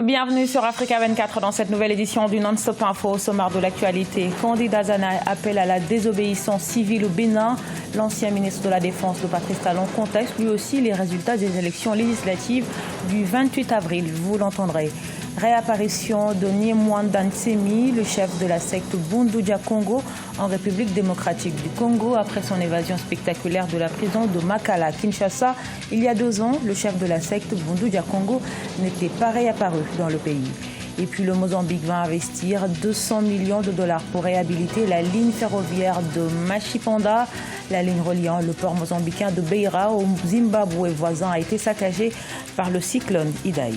Bienvenue sur Africa 24 dans cette nouvelle édition du Non-Stop Info. Au sommaire de l'actualité, Kandi Dazana appelle à la désobéissance civile au Bénin. L'ancien ministre de la Défense, Patrice Talon, conteste lui aussi les résultats des élections législatives du 28 avril. Vous l'entendrez. Réapparition de Nyemwanda Nsemi, le chef de la secte Bundu Dia Congo en République démocratique du Congo, après son évasion spectaculaire de la prison de Makala, Kinshasa. Il y a 2 ans, le chef de la secte Bundu Dia Congo n'était pas réapparu dans le pays. Et puis le Mozambique va investir 200 millions de dollars pour réhabiliter la ligne ferroviaire de Machipanda. La ligne reliant le port mozambicain de Beira au Zimbabwe voisin a été saccagée par le cyclone Idai.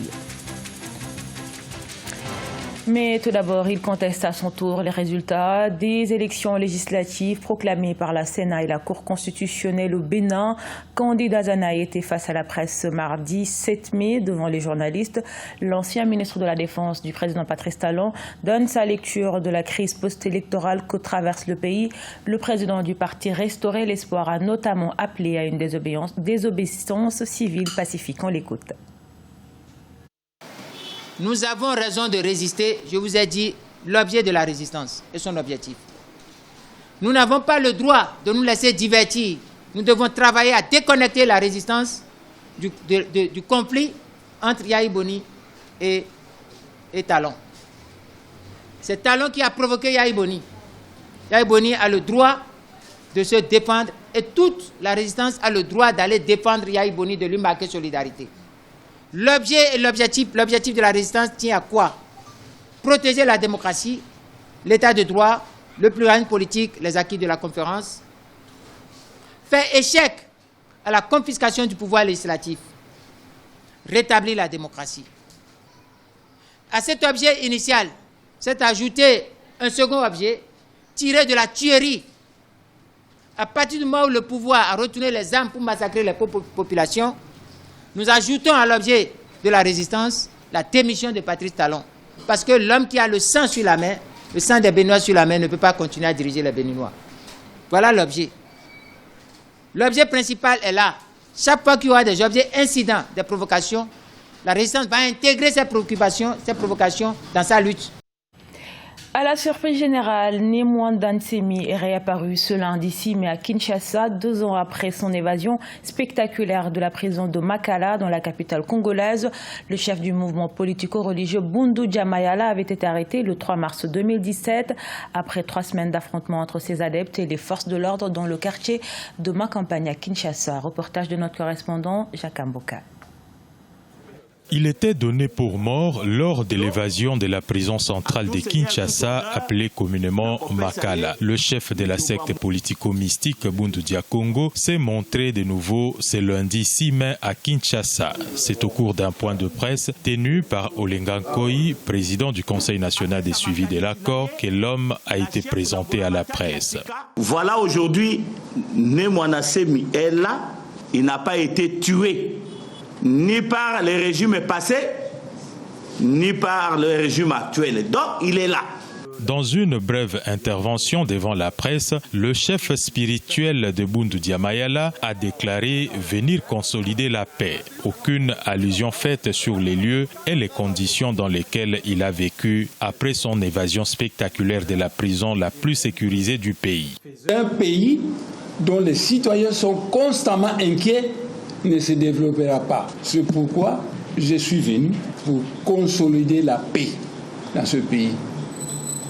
Mais tout d'abord, il conteste à son tour les résultats des élections législatives proclamées par la Sénat et la Cour constitutionnelle au Bénin. Kandi Dazana était face à la presse ce mardi 7 mai devant les journalistes. L'ancien ministre de la Défense du président Patrice Talon donne sa lecture de la crise post-électorale que traverse le pays. Le président du parti Restaurer l'Espoir a notamment appelé à une désobéissance civile pacifique. On l'écoute. Nous avons raison de résister, je vous ai dit, l'objet de la résistance et son objectif. Nous n'avons pas le droit de nous laisser divertir. Nous devons travailler à déconnecter la résistance du conflit entre Yahi Boni et Talon. C'est Talon qui a provoqué Yahi Boni. Yahi Boni a le droit de se défendre et toute la résistance a le droit d'aller défendre Yahi Boni, de lui marquer solidarité. L'objet et l'objectif de la résistance tient à quoi? Protéger la démocratie, l'état de droit, le pluralisme politique, les acquis de la conférence, faire échec à la confiscation du pouvoir législatif, rétablir la démocratie. À cet objet initial s'est ajouté un second objet tiré de la tuerie. À partir du moment où le pouvoir a retourné les armes pour massacrer les populations, nous ajoutons à l'objet de la résistance la démission de Patrice Talon. Parce que l'homme qui a le sang sur la main, le sang des Béninois sur la main, ne peut pas continuer à diriger les Béninois. Voilà l'objet. L'objet principal est là. Chaque fois qu'il y aura des objets incidents, des provocations, la résistance va intégrer ces préoccupations, ces provocations dans sa lutte. À la surprise générale, Nyemwanda Nsemi est réapparu ce lundi 6 mai à Kinshasa, 2 ans après son évasion spectaculaire de la prison de Makala dans la capitale congolaise. Le chef du mouvement politico-religieux Bundu Dia Mayala avait été arrêté le 3 mars 2017 après 3 semaines d'affrontements entre ses adeptes et les forces de l'ordre dans le quartier de Makampani à Kinshasa. Reportage de notre correspondant Jacques Mboka. Il était donné pour mort lors de l'évasion de la prison centrale de Kinshasa, appelée communément Makala. Le chef de la secte politico-mystique Bundu Dia Congo s'est montré de nouveau ce lundi 6 mai à Kinshasa. C'est au cours d'un point de presse tenu par Olenga Nkoyi, président du Conseil national de suivi de l'accord, que l'homme a été présenté à la presse. Voilà aujourd'hui, Nyemwanda Nsemi est là, il n'a pas été tué ni par les régimes passés, ni par le régime actuel. Donc, il est là. Dans une brève intervention devant la presse, le chef spirituel de Bundu Dia Mayala a déclaré venir consolider la paix. Aucune allusion faite sur les lieux et les conditions dans lesquelles il a vécu après son évasion spectaculaire de la prison la plus sécurisée du pays. Un pays dont les citoyens sont constamment inquiets ne se développera pas. C'est pourquoi je suis venu pour consolider la paix dans ce pays.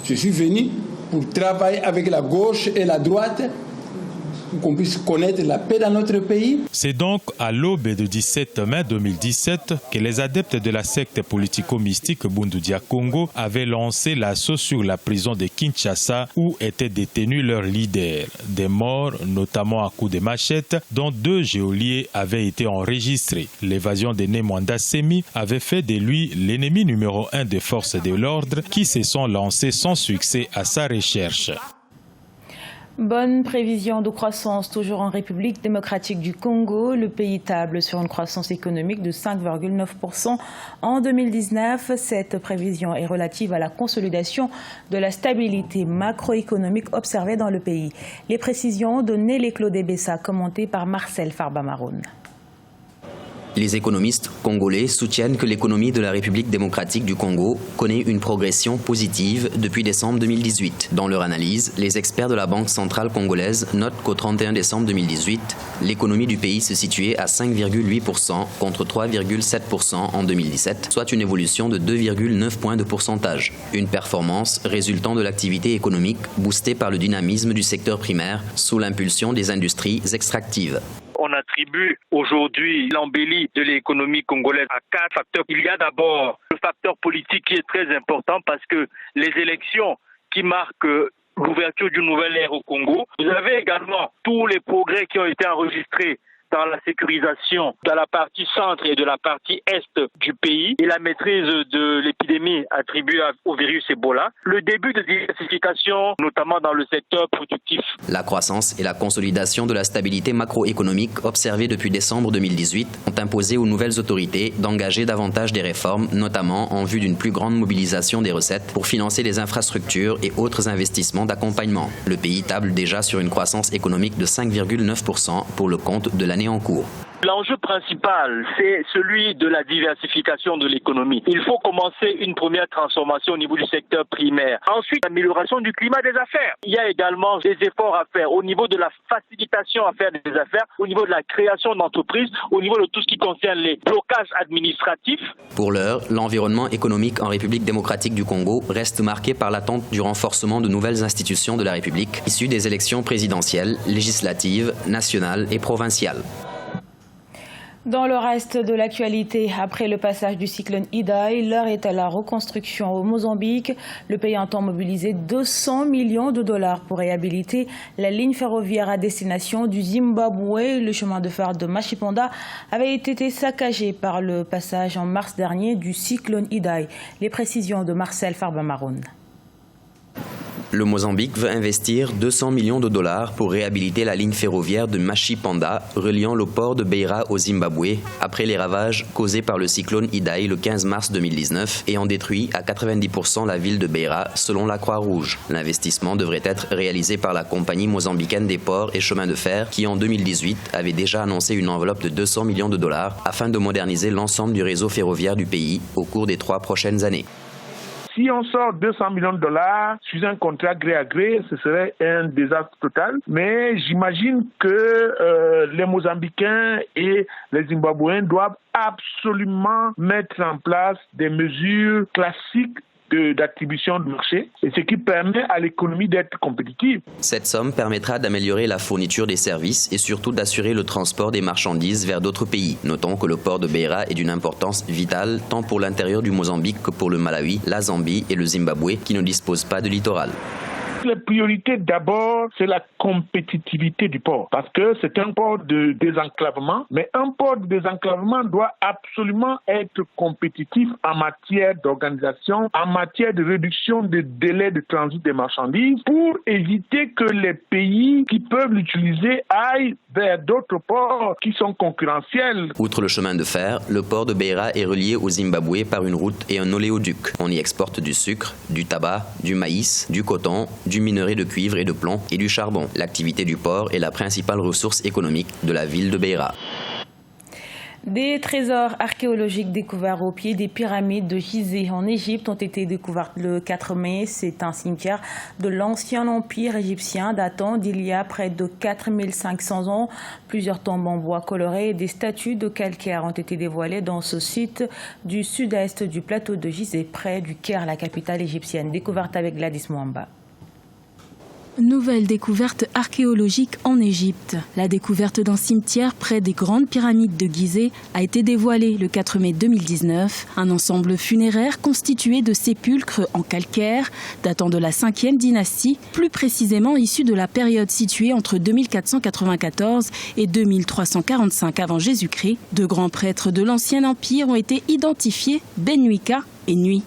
Je suis venu pour travailler avec la gauche et la droite pour qu'on puisse connaître la paix dans notre pays. C'est donc à l'aube du 17 mai 2017 que les adeptes de la secte politico-mystique Bundu Dia Congo avaient lancé l'assaut sur la prison de Kinshasa où étaient détenus leurs leaders. Des morts, notamment à coups de machette, dont 2 geôliers avaient été enregistrés. L'évasion de Nyemwanda Nsemi avait fait de lui l'ennemi numéro 1 des forces de l'ordre qui se sont lancées sans succès à sa recherche. Bonne prévision de croissance toujours en République démocratique du Congo. Le pays table sur une croissance économique de 5,9% en 2019. Cette prévision est relative à la consolidation de la stabilité macroéconomique observée dans le pays. Les précisions de Nelly Claude Bessa, commentées par Marcel Farbamaroun. Les économistes congolais soutiennent que l'économie de la République démocratique du Congo connaît une progression positive depuis décembre 2018. Dans leur analyse, les experts de la Banque centrale congolaise notent qu'au 31 décembre 2018, l'économie du pays se situait à 5,8% contre 3,7% en 2017, soit une évolution de 2,9 points de pourcentage. Une performance résultant de l'activité économique boostée par le dynamisme du secteur primaire sous l'impulsion des industries extractives. On attribue aujourd'hui l'embellie de l'économie congolaise à 4 facteurs. Il y a d'abord le facteur politique qui est très important parce que les élections qui marquent l'ouverture d'une nouvelle ère au Congo. Vous avez également tous les progrès qui ont été enregistrés dans la sécurisation de la partie centre et de la partie est du pays et la maîtrise de l'épidémie attribuée au virus Ebola. Le début de diversification, notamment dans le secteur productif. La croissance et la consolidation de la stabilité macroéconomique observée depuis décembre 2018 ont imposé aux nouvelles autorités d'engager davantage des réformes, notamment en vue d'une plus grande mobilisation des recettes pour financer les infrastructures et autres investissements d'accompagnement. Le pays table déjà sur une croissance économique de 5,9% pour le compte de l'année en cours. L'enjeu principal, c'est celui de la diversification de l'économie. Il faut commencer une première transformation au niveau du secteur primaire. Ensuite, l'amélioration du climat des affaires. Il y a également des efforts à faire au niveau de la facilitation à faire des affaires, au niveau de la création d'entreprises, au niveau de tout ce qui concerne les blocages administratifs. Pour l'heure, l'environnement économique en République démocratique du Congo reste marqué par l'attente du renforcement de nouvelles institutions de la République, issues des élections présidentielles, législatives, nationales et provinciales. Dans le reste de l'actualité, après le passage du cyclone Idai, l'heure est à la reconstruction au Mozambique. Le pays entend mobiliser 200 millions de dollars pour réhabiliter la ligne ferroviaire à destination du Zimbabwe. Le chemin de fer de Machiponda avait été saccagé par le passage en mars dernier du cyclone Idai. Les précisions de Marcel Farbamaroun. Le Mozambique veut investir 200 millions de dollars pour réhabiliter la ligne ferroviaire de Machipanda reliant le port de Beira au Zimbabwe après les ravages causés par le cyclone Idai le 15 mars 2019 ayant détruit à 90% la ville de Beira selon la Croix-Rouge. L'investissement devrait être réalisé par la compagnie mozambicaine des ports et chemins de fer qui en 2018 avait déjà annoncé une enveloppe de 200 millions de dollars afin de moderniser l'ensemble du réseau ferroviaire du pays au cours des 3 prochaines années. Si on sort 200 millions de dollars sur un contrat gré à gré, ce serait un désastre total. Mais j'imagine que les Mozambicains et les Zimbabwéens doivent absolument mettre en place des mesures classiques d'attribution de marché, et ce qui permet à l'économie d'être compétitive. Cette somme permettra d'améliorer la fourniture des services et surtout d'assurer le transport des marchandises vers d'autres pays. Notons que le port de Beira est d'une importance vitale tant pour l'intérieur du Mozambique que pour le Malawi, la Zambie et le Zimbabwe qui ne disposent pas de littoral. La priorité d'abord, c'est la compétitivité du port, parce que c'est un port de désenclavement, mais un port de désenclavement doit absolument être compétitif en matière d'organisation, en matière de réduction des délais de transit des marchandises, pour éviter que les pays qui peuvent l'utiliser aillent vers d'autres ports qui sont concurrentiels. Outre le chemin de fer, le port de Beira est relié au Zimbabwe par une route et un oléoduc. On y exporte du sucre, du tabac, du maïs, du coton, du minerai de cuivre et de plomb et du charbon. L'activité du port est la principale ressource économique de la ville de Beira. Des trésors archéologiques découverts au pied des pyramides de Gizeh en Égypte ont été découverts le 4 mai. C'est un cimetière de l'ancien empire égyptien datant d'il y a près de 4500 ans. Plusieurs tombes en bois coloré et des statues de calcaire ont été dévoilées dans ce site du sud-est du plateau de Gizeh, près du Caire, la capitale égyptienne. Découverte avec Gladys Mwamba. Nouvelle découverte archéologique en Égypte. La découverte d'un cimetière près des grandes pyramides de Gizeh a été dévoilée le 4 mai 2019. Un ensemble funéraire constitué de sépulcres en calcaire datant de la 5e dynastie, plus précisément issu de la période située entre 2494 et 2345 avant Jésus-Christ. Deux grands prêtres de l'Ancien Empire ont été identifiés, Benouika et Nui.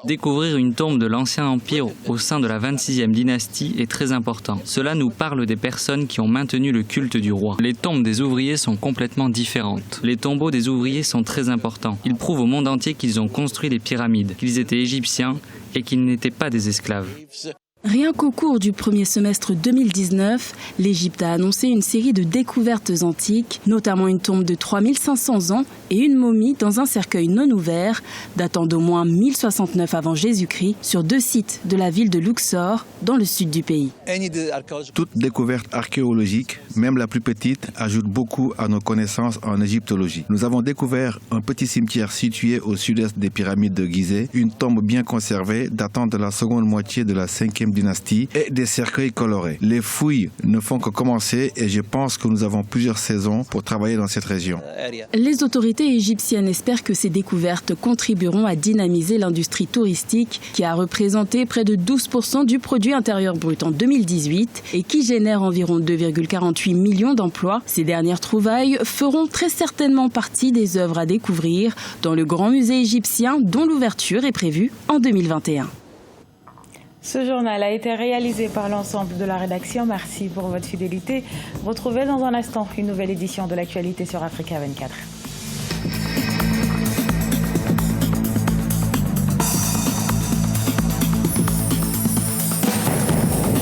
Découvrir une tombe de l'Ancien Empire au sein de la 26e dynastie est très important. Cela nous parle des personnes qui ont maintenu le culte du roi. Les tombes des ouvriers sont complètement différentes. Les tombeaux des ouvriers sont très importants. Ils prouvent au monde entier qu'ils ont construit les pyramides, qu'ils étaient égyptiens et qu'ils n'étaient pas des esclaves. Rien qu'au cours du premier semestre 2019, l'Égypte a annoncé une série de découvertes antiques, notamment une tombe de 3500 ans et une momie dans un cercueil non ouvert, datant d'au moins 1069 avant Jésus-Christ, sur 2 sites de la ville de Luxor, dans le sud du pays. Toute découverte archéologique, même la plus petite, ajoute beaucoup à nos connaissances en égyptologie. Nous avons découvert un petit cimetière situé au sud-est des pyramides de Gizeh, une tombe bien conservée datant de la seconde moitié de la 5e dynastie et des cercueils colorés. Les fouilles ne font que commencer et je pense que nous avons plusieurs saisons pour travailler dans cette région. Les autorités égyptiennes espèrent que ces découvertes contribueront à dynamiser l'industrie touristique qui a représenté près de 12% du produit intérieur brut en 2018 et qui génère environ 2,48 millions d'emplois. Ces dernières trouvailles feront très certainement partie des œuvres à découvrir dans le grand musée égyptien dont l'ouverture est prévue en 2021. Ce journal a été réalisé par l'ensemble de la rédaction. Merci pour votre fidélité. Retrouvez dans un instant une nouvelle édition de l'actualité sur Africa 24.